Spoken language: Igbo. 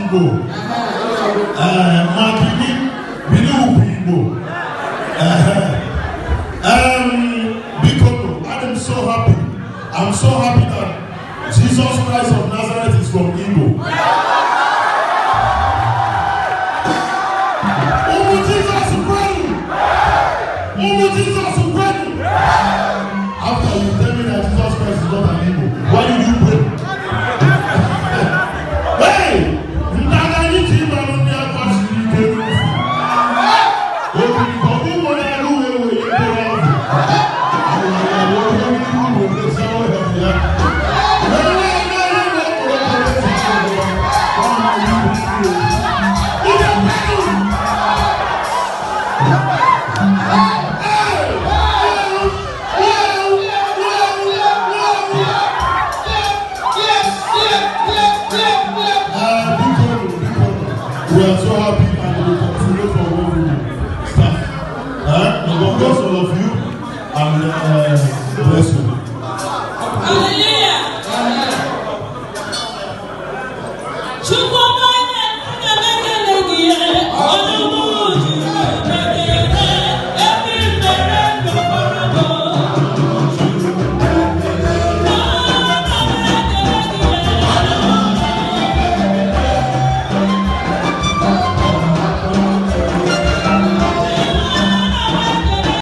Igbo. Makini, Binu Igbo. Because I am so happy. I'm so happy that Jesus Christ of Nazareth is from Igbo. Jesus is ready. After you tell me that Jesus Christ is not an Igbo, why did you pray? Hey! Ndagani Tima no ni akwasi ike. Obi ko bi mo na lu we we ye ko wa. We are so happy.